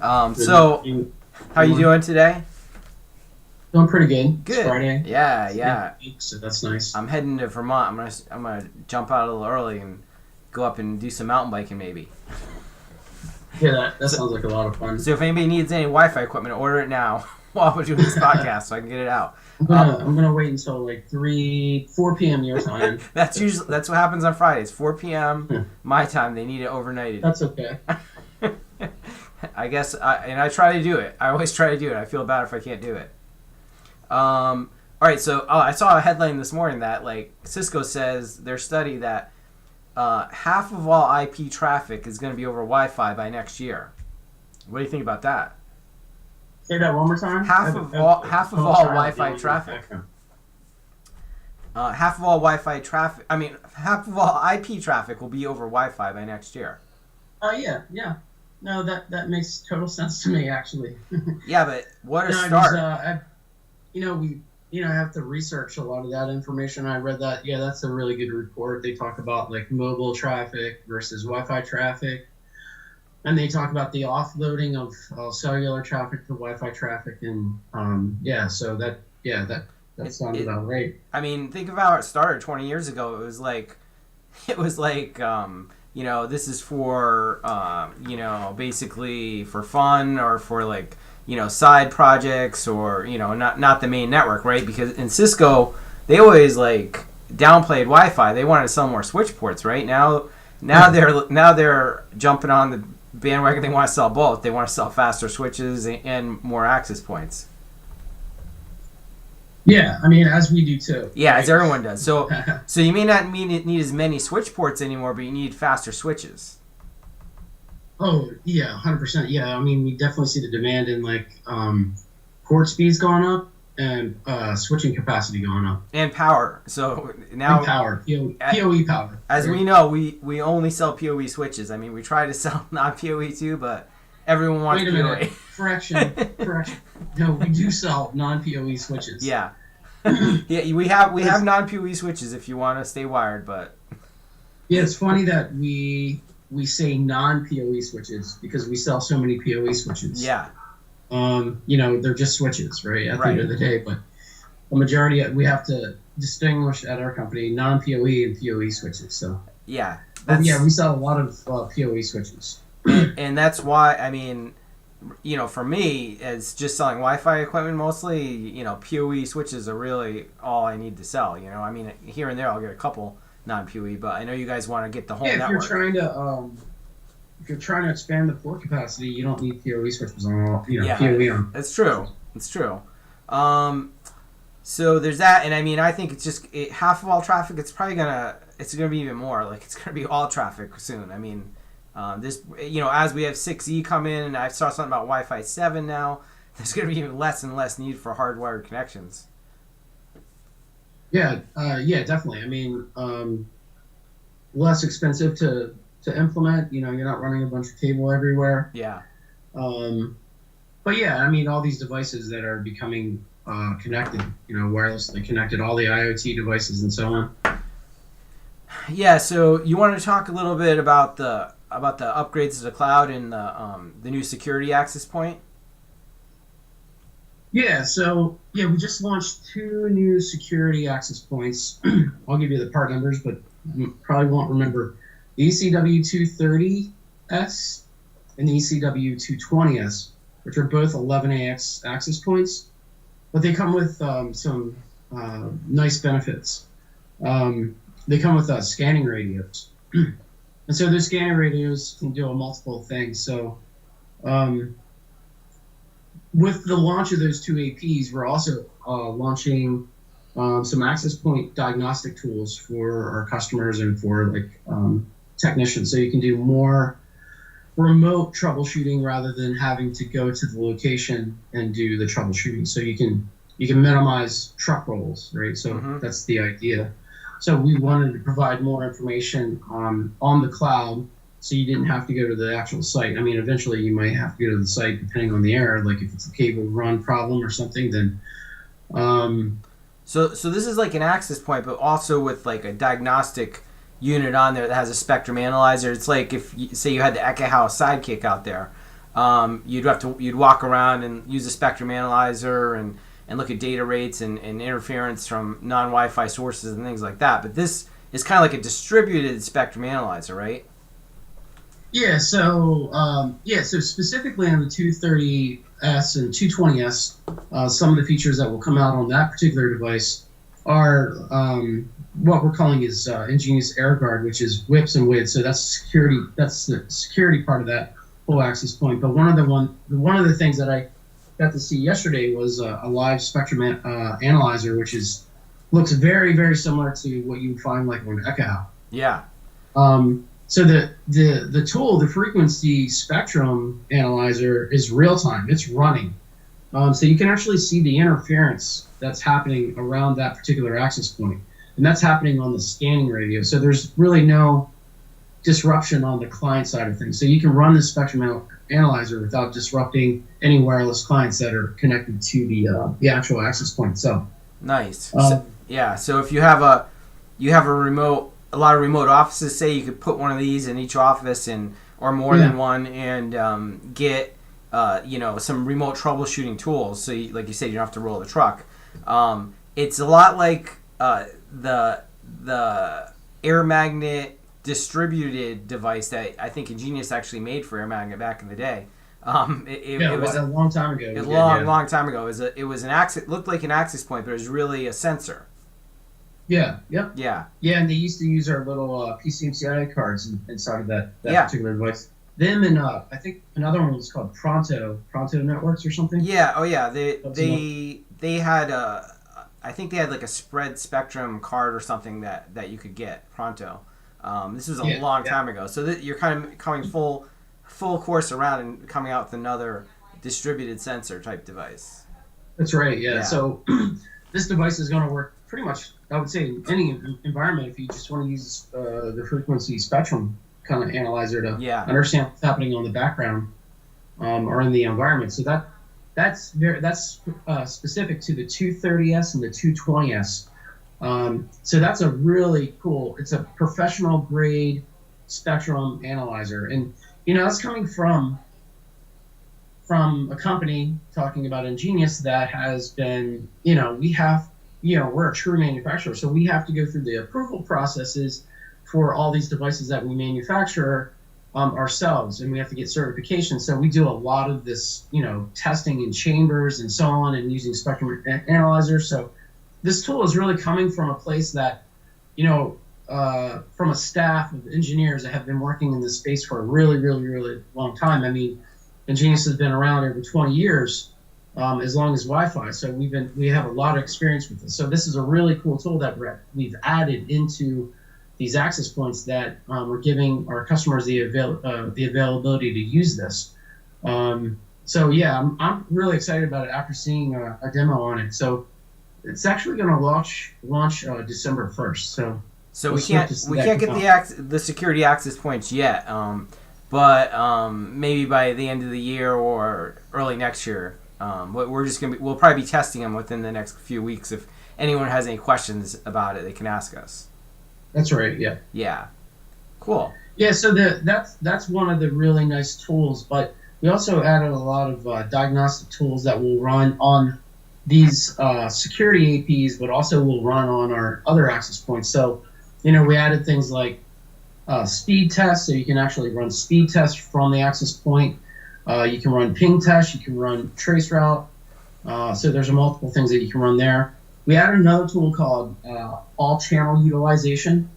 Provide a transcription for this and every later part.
So, how you doing today? Doing pretty good. Good. It's Friday. Yeah. So that's nice. I'm heading to Vermont. I'm gonna jump out a little early and go up and do some mountain biking maybe. Yeah, that sounds like a lot of fun. So if anybody needs any Wi-Fi equipment, order it now while we're doing this podcast so I can get it out. I'm gonna wait until like 4 p.m. your time. That's what happens on Fridays. 4 p.m. my time. They need it overnighted. That's okay. I guess, I try to do it. I always try to do it. I feel bad if I can't do it. All right, so I saw a headline this morning that like Cisco says their study that half of all IP traffic is going to be over Wi-Fi by next year. What do you think about that? Say that one more time. Half of all Wi-Fi traffic. Half of all Wi-Fi traffic. I mean, half of all IP traffic will be over Wi-Fi by next year. Oh yeah. No, that makes total sense to me actually. Yeah, but what a start. I have to research a lot of that information. I read that. Yeah, that's a really good report. They talk about like mobile traffic versus Wi-Fi traffic, and they talk about the offloading of cellular traffic to Wi-Fi traffic, and so that sounds about right. I mean, think of how it started 20 years ago. It was like, this is for, basically for fun or for like, side projects or, not the main network, right? Because in Cisco, they always like downplayed Wi-Fi. They wanted to sell more switch ports, right? Now they're jumping on the bandwagon. They want to sell both. They want to sell faster switches and more access points. Yeah, I mean, as we do too. Yeah, right? As everyone does. So you may not need as many switch ports anymore, but you need faster switches. Oh, yeah, 100%. Yeah, I mean, we definitely see the demand in, like, port speeds going up and switching capacity going up. And power. So now... And power. PoE power. As we know, we only sell PoE switches. I mean, we try to sell non-PoE too, but everyone wants PoE. Wait a minute. Correction. No, we do sell non-PoE switches. Yeah. Yeah, we have non-PoE switches if you want to stay wired, but... Yeah, it's funny that we say non-PoE switches because we sell so many PoE switches. Yeah. They're just switches, right? At the end of the day, but the majority we have to distinguish at our company non-PoE and PoE switches. So yeah, we sell a lot of PoE switches, and that's why I mean, for me, as just selling Wi-Fi equipment mostly, PoE switches are really all I need to sell. I mean, here and there I'll get a couple non-PoE, but I know you guys want to get the whole network. If you're trying to expand the port capacity, you don't need PoE switches on all. PoE on. It's true. So there's that, and I mean, I think it's just half of all traffic. It's gonna be even more. Like it's gonna be all traffic soon. I mean, as we have 6E come in, and I saw something about Wi-Fi 7 now. There's gonna be even less and less need for hardwired connections. Yeah, definitely. I mean, less expensive to implement. You're not running a bunch of cable everywhere. Yeah. But yeah, I mean, all these devices that are becoming connected, wirelessly connected, all the IoT devices and so on. Yeah. So you want to talk a little bit about the upgrades to the cloud and the new security access point? Yeah, so we just launched 2 new security access points. I'll give you the part numbers, but you probably won't remember. The ECW230S and the ECW220S, which are both 11AX access points, but they come with some nice benefits. They come with scanning radios. And so those scanning radios can do multiple things. So with the launch of those 2 APs, we're also launching some access point diagnostic tools for our customers and for technicians. So you can do more remote troubleshooting rather than having to go to the location and do the troubleshooting. So you can minimize truck rolls, right? So That's the idea. So we wanted to provide more information on the cloud, so you didn't have to go to the actual site. I mean, eventually you might have to go to the site depending on the error. Like if it's a cable run problem or something, then. So this is like an access point, but also with like a diagnostic unit on there that has a spectrum analyzer. It's like if say you had the Echo House Sidekick out there. you'd walk around and use a spectrum analyzer and look at data rates and interference from non-Wi-Fi sources and things like that. But this is kind of like a distributed spectrum analyzer, right? Yeah. So specifically on the 230S and 220S, some of the features that will come out on that particular device are what we're calling is Ingenious Air Guard, which is whips and widths. So that's security. That's the security part of that whole access point. But one of the things that I got to see yesterday was a live spectrum analyzer, which looks very, very similar to what you would find like on Echo. Yeah. So the tool, the frequency spectrum analyzer, is real time. It's running. So you can actually see the interference that's happening around that particular access point. And that's happening on the scanning radio. So there's really no disruption on the client side of things. So you can run the spectrum analyzer without disrupting any wireless clients that are connected to the actual access point itself. Nice. So if you have a lot of remote offices, say you could put one of these in each office or more than one, and get some remote troubleshooting tools. So like you said, you don't have to roll the truck. It's a lot like the air magnet distributed device that I think Ingenious actually made for air magnet back in the day. It was a long time ago. Long time ago. It was an access, looked like an access point, but it was really a sensor. Yeah. Yep. Yeah. Yeah, and they used to use our little PCMCI cards inside of that particular device. Them and I think another one was called Pronto Networks or something. Yeah. Oh yeah. They had I think they had like a spread spectrum card or something that you could get Pronto. This was a long time ago. So you're kind of coming full course around and coming out with another distributed sensor type device. That's right. Yeah. So this device is going to work pretty much, I would say, in any environment if you just want to use the frequency spectrum kind of analyzer to understand what's happening on the background or in the environment. So that's specific to the 230S and the 220S. So that's a really cool. It's a professional grade spectrum analyzer, and that's coming from a company talking about Ingenious that has been, we're a true manufacturer, so we have to go through the approval processes for all these devices that we manufacture ourselves, and we have to get certification. So we do a lot of this, testing in chambers and so on, and using spectrum analyzers. So this tool is really coming from a place that, from a staff of engineers that have been working in this space for a really, really, really long time. I mean, Ingenious has been around over 20 years, as long as Wi-Fi. So we have a lot of experience with this. So this is a really cool tool that we've added into these access points that we're giving our customers the availability to use this. So yeah, I'm really excited about it after seeing a demo on it. So it's actually going to launch December 1st. So we can't get the security access points yet, but maybe by the end of the year or early next year. We'll probably be testing them within the next few weeks. If anyone has any questions about it, they can ask us. That's right. Yeah. Yeah. Cool. Yeah. So that's one of the really nice tools, but we also added a lot of diagnostic tools that will run on these security APs, but also will run on our other access points. So, we added things like speed tests, so you can actually run speed tests from the access point. You can run ping tests. You can run trace route. So there's multiple things that you can run there. We added another tool called all channel utilization.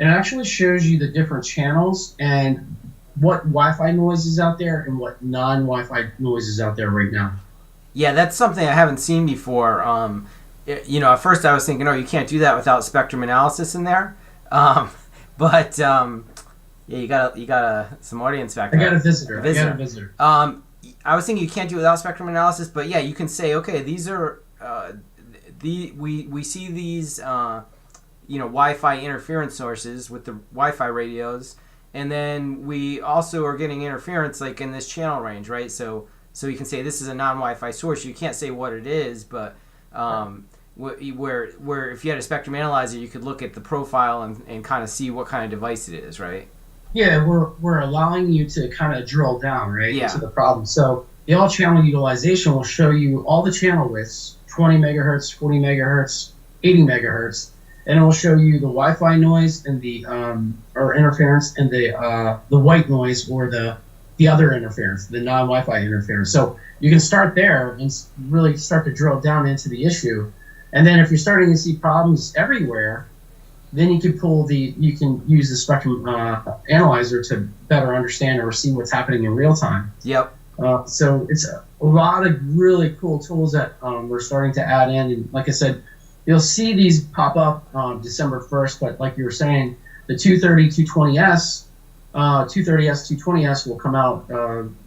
And it actually shows you the different channels and what Wi-Fi noise is out there and what non-Wi-Fi noise is out there right now. Yeah, that's something I haven't seen before. At first I was thinking, you can't do that without spectrum analysis in there. But you got some audience back there. I got a visitor. I was thinking you can't do it without spectrum analysis, but yeah, you can say, okay, these are we see these Wi-Fi interference sources with the Wi-Fi radios, and then we also are getting interference like in this channel range, right? So you can say this is a non-Wi-Fi source. You can't say what it is, but where if you had a spectrum analyzer, you could look at the profile and kind of see what kind of device it is, right? Yeah, we're allowing you to kind of drill down, right, Yeah. into the problem. So the all channel utilization will show you all the channel widths, 20 megahertz, 40 megahertz, 80 megahertz, and it will show you the Wi-Fi noise and the or interference and the white noise or the other interference, the non-Wi-Fi interference. So you can start there and really start to drill down into the issue. And then if you're starting to see problems everywhere, then you can use the spectrum analyzer to better understand or see what's happening in real time. Yep. So it's a lot of really cool tools that we're starting to add in. And like I said, you'll see these pop up December 1st, but like you were saying, the 230, 220S, 230S, 220S will come out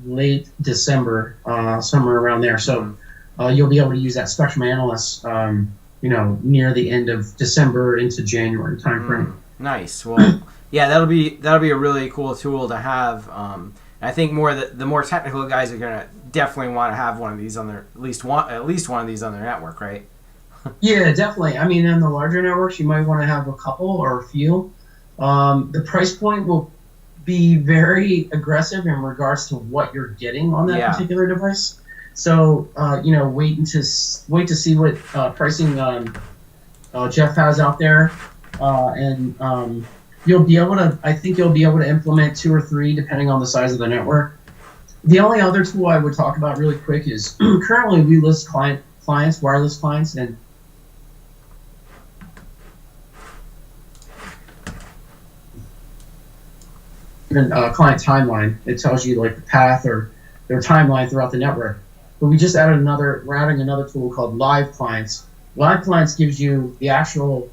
late December, somewhere around there. So you'll be able to use that spectrum analyst near the end of December into January timeframe. Nice. Well, yeah, that'll be a really cool tool to have. I think the more technical guys are gonna definitely want to have one of these on their at least one of these on their network, right? Yeah, definitely. I mean, in the larger networks, you might want to have a couple or a few. The price point will be very aggressive in regards to what you're getting on that particular device. So, wait to see what pricing Jeff has out there, and you'll be able to. I think you'll be able to implement 2 or 3 depending on the size of the network. The only other tool I would talk about really quick is currently we list clients, wireless clients, and even client timeline. It tells you like the path or their timeline throughout the network. But we just we're adding another tool called Live Clients. Live Clients gives you the actual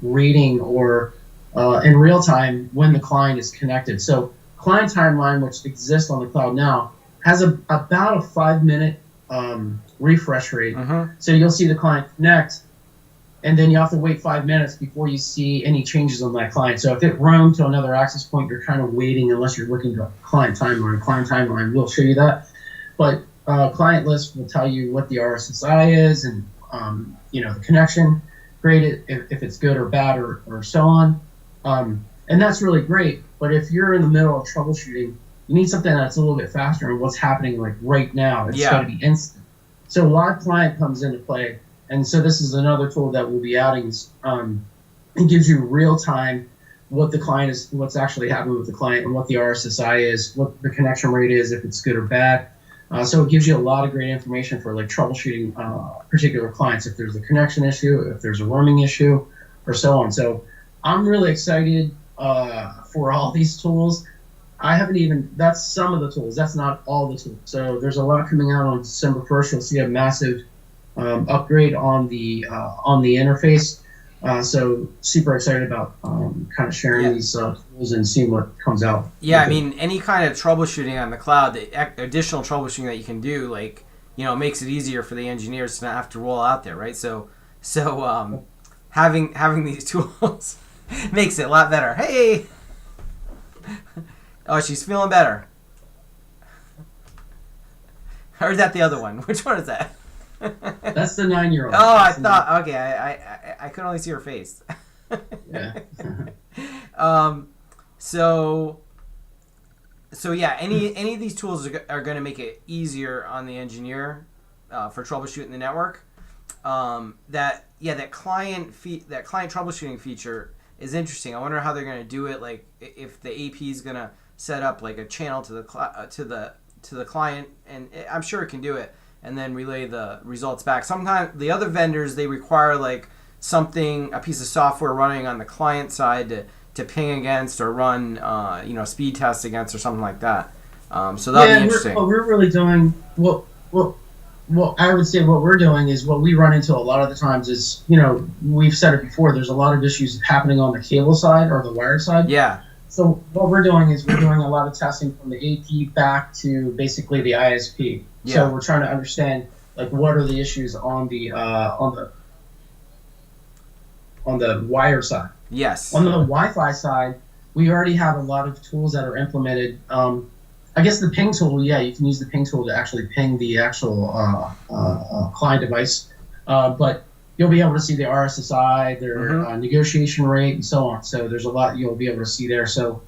reading or in real time when the client is connected. So client timeline, which exists on the cloud now, has about a 5-minute refresh rate. So you'll see the client connect, and then you have to wait 5 minutes before you see any changes on that client. So if it roamed to another access point, you're kind of waiting unless you're looking at client timeline. Client timeline will show you that. But client list will tell you what the RSSI is and the connection, grade it if it's good or bad or so on. And that's really great. But if you're in the middle of troubleshooting, you need something that's a little bit faster and what's happening like right now. It's got to be instant. So Live Client comes into play. And so this is another tool that we'll be adding. It gives you real time what the client is, what's actually happening with the client, and what the RSSI is, what the connection rate is, if it's good or bad. So it gives you a lot of great information for like troubleshooting particular clients, if there's a connection issue, if there's a roaming issue, or so on. So I'm really excited for all these tools. That's some of the tools. That's not all the tools. So there's a lot coming out on December 1st. You'll see a massive upgrade on the interface. So super excited about kind of sharing these tools and seeing what comes out. Yeah, I mean, any kind of troubleshooting on the cloud, the additional troubleshooting that you can do, makes it easier for the engineers to not have to roll out there, right? So having these tools makes it a lot better. Hey, oh, she's feeling better. Or is that the other one? Which one is that? That's the 9-year-old. Oh, I thought. Okay, I could only see her face. Yeah. So yeah, any of these tools are going to make it easier on the engineer for troubleshooting the network. That client troubleshooting feature is interesting. I wonder how they're going to do it. Like if the AP is going to set up like a channel to the client, and I'm sure it can do it, and then relay the results back. Sometimes the other vendors, they require like a piece of software running on the client side to ping against or run speed tests against or something like that. So that'll be interesting. We're really doing what I would say what we're doing is what we run into a lot of the times is, we've said it before, there's a lot of issues happening on the cable side or the wired side. Yeah. So what we're doing is we're doing a lot of testing from the AP back to basically the ISP. Yeah. So we're trying to understand like what are the issues on the wire side. Yes. On the Wi-Fi side, we already have a lot of tools that are implemented. I guess the ping tool, you can use the ping tool to actually ping the actual client device. But you'll be able to see the RSSI, their negotiation rate, and so on. So there's a lot you'll be able to see there. So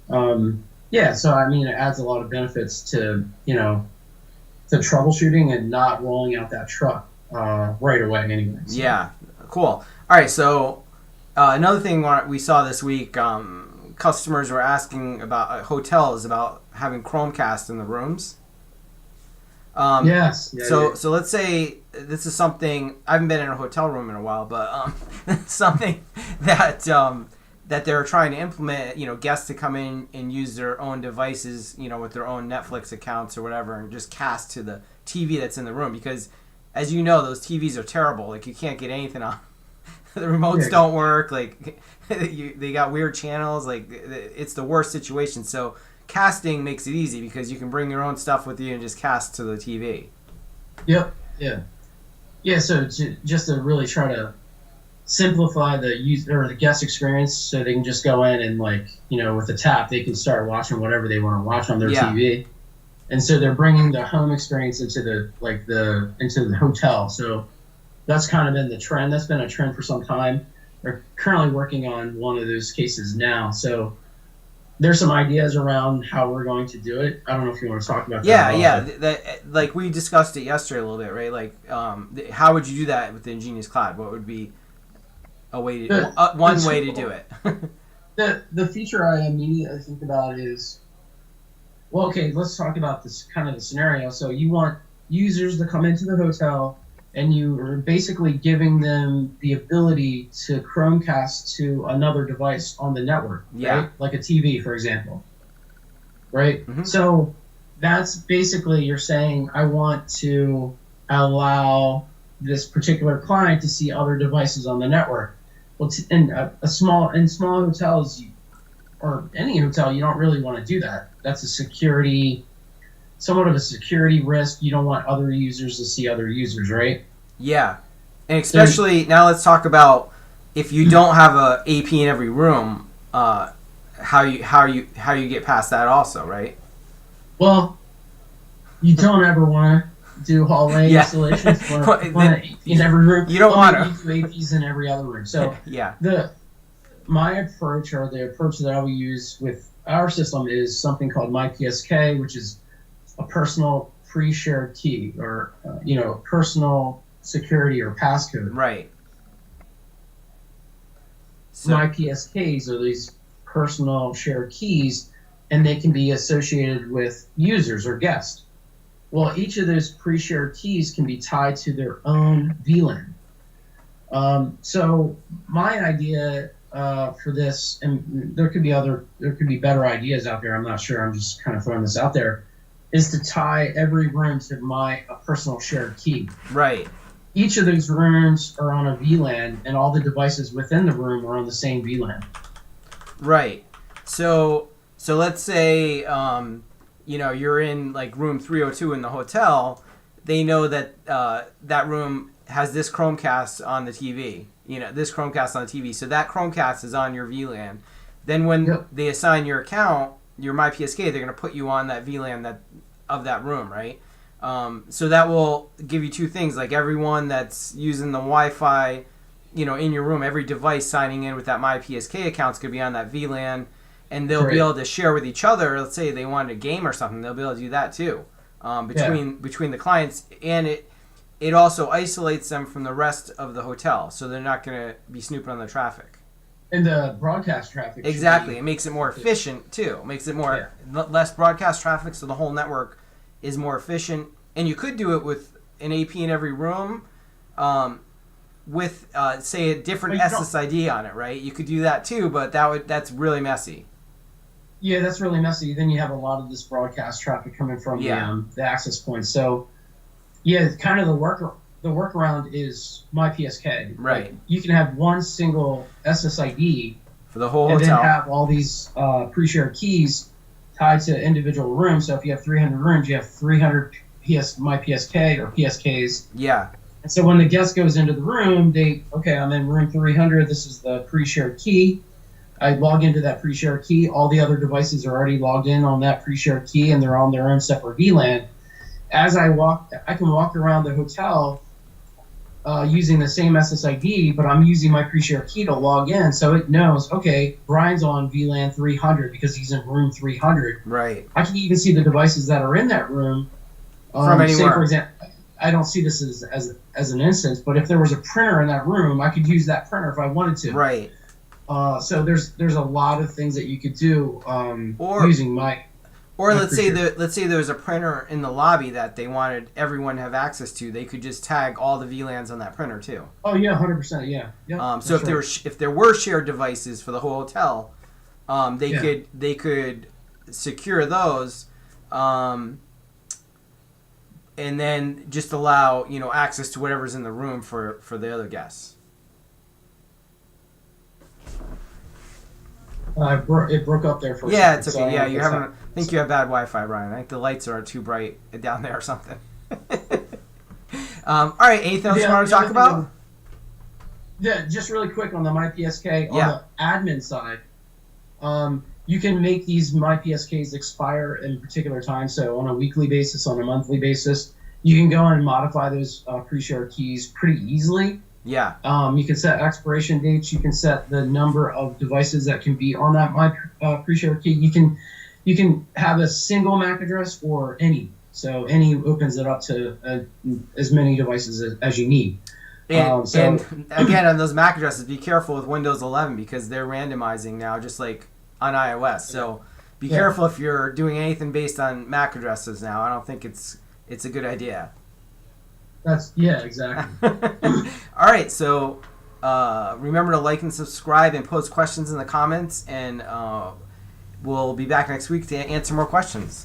Yeah, so I mean, it adds a lot of benefits to to troubleshooting and not rolling out that truck right away anyway. So. Yeah, cool. All right, so another thing we saw this week, customers were asking about hotels about having Chromecast in the rooms. Yes. Yeah, so yeah. so let's say this is something I haven't been in a hotel room in a while, but something that that they're trying to implement. Guests to come in and use their own devices, with their own Netflix accounts or whatever, and just cast to the TV that's in the room because, as you know, those TVs are terrible. Like you can't get anything on. The remotes don't work. Like they got weird channels. Like it's the worst situation. So casting makes it easy because you can bring your own stuff with you and just cast to the TV. Yep. Yeah. Yeah. So just to really try to simplify the user or the guest experience, so they can just go in and with a tap they can start watching whatever they want to watch on their TV. And so they're bringing the home experience into the hotel. So that's kind of been the trend. That's been a trend for some time. We're currently working on one of those cases now. So there's some ideas around how we're going to do it. I don't know if you want to talk about that. Like we discussed it yesterday a little bit, right? Like, how would you do that with the Ingenious Cloud? What would be a way to one way to do it? the feature I immediately think about is, well, okay, let's talk about this kind of the scenario. So you want users to come into the hotel, and you are basically giving them the ability to Chromecast to another device on the network, right? Like a TV, for example, right? Mm-hmm. So that's basically you're saying, I want to allow this particular client to see other devices on the network. Well, in small hotels, or any hotel, you don't really want to do that. That's somewhat of a security risk. You don't want other users to see other users, right? Yeah, and especially now, let's talk about if you don't have a AP in every room, how you get past that also, right? Well, you don't ever want to do hallway installations for an AP in every room. You don't want to do APs in every other room. So my approach, or the approach that I will use with our system, is something called MyPSK, which is a personal pre-shared key, or personal security or passcode. Right. So MyPSKs are these personal shared keys, and they can be associated with users or guests. Well, each of those pre-shared keys can be tied to their own VLAN. So my idea for this, and there could be better ideas out there. I'm not sure. I'm just kind of throwing this out there. Is to tie every room to a personal shared key. Right. Each of those rooms are on a VLAN, and all the devices within the room are on the same VLAN. Right. So let's say you're in like room 302 in the hotel. They know that that room has this Chromecast on the TV. This Chromecast on the TV. So that Chromecast is on your VLAN. Then when they assign your account, your MyPSK, they're going to put you on that VLAN of that room, right? So that will give you two things, like everyone that's using the Wi-Fi, in your room, every device signing in with that MyPSK account is going to be on that VLAN, and they'll be able to share with each other. Let's say they wanted a game or something, they'll be able to do that too, between the clients, and it also isolates them from the rest of the hotel, so they're not going to be snooping on the traffic. And the broadcast traffic. Exactly. It makes it more efficient, too. It makes it less broadcast traffic, so the whole network is more efficient. And you could do it with an AP in every room with, say, a different SSID on it, right? You could do that, too, but that's really messy. Yeah, that's really messy. Then you have a lot of this broadcast traffic coming from the access points. So, kind of the workaround is MyPSK. Right. Like, you can have one single SSID for the whole hotel, and then have all these pre-shared keys tied to individual rooms. So if you have 300 rooms, you have 300 MyPSK or PSKs. Yeah. And so when the guest goes into the room, I'm in room 300. This is the pre-shared key. I log into that pre-shared key. All the other devices are already logged in on that pre-shared key, and they're on their own separate VLAN. As I can walk around the hotel using the same SSID, but I'm using my pre-share key to log in, so it knows, okay, Brian's on VLAN 300 because he's in room 300. Right. I can even see the devices that are in that room. From anywhere. Say, for example, I don't see this as an instance, but if there was a printer in that room, I could use that printer if I wanted to. Right. So there's a lot of things that you could do using my. Or let's say there was a printer in the lobby that they wanted everyone to have access to. They could just tag all the VLANs on that printer too. Oh yeah, 100%. Yeah. So if there were shared devices for the whole hotel, they could secure those, and then just allow access to whatever's in the room for the other guests. It broke up there for a second. Yeah, it's okay. Yeah, you're having. I think you have bad Wi-Fi, Brian. I think the lights are too bright down there or something. All right, anything else you want to talk about? Yeah, just really quick on the MyPSK. On the admin side, you can make these MyPSKs expire in particular times. So on a weekly basis, on a monthly basis, you can go and modify those pre-shared keys pretty easily. Yeah. You can set expiration dates. You can set the number of devices that can be on that pre-shared key. You can have a single MAC address or any. So any opens it up to as many devices as you need. And again, on those MAC addresses, be careful with Windows 11 because they're randomizing now, just like on iOS. So be careful if you're doing anything based on MAC addresses now. I don't think it's a good idea. Exactly. All right, so remember to like and subscribe and post questions in the comments, and we'll be back next week to answer more questions.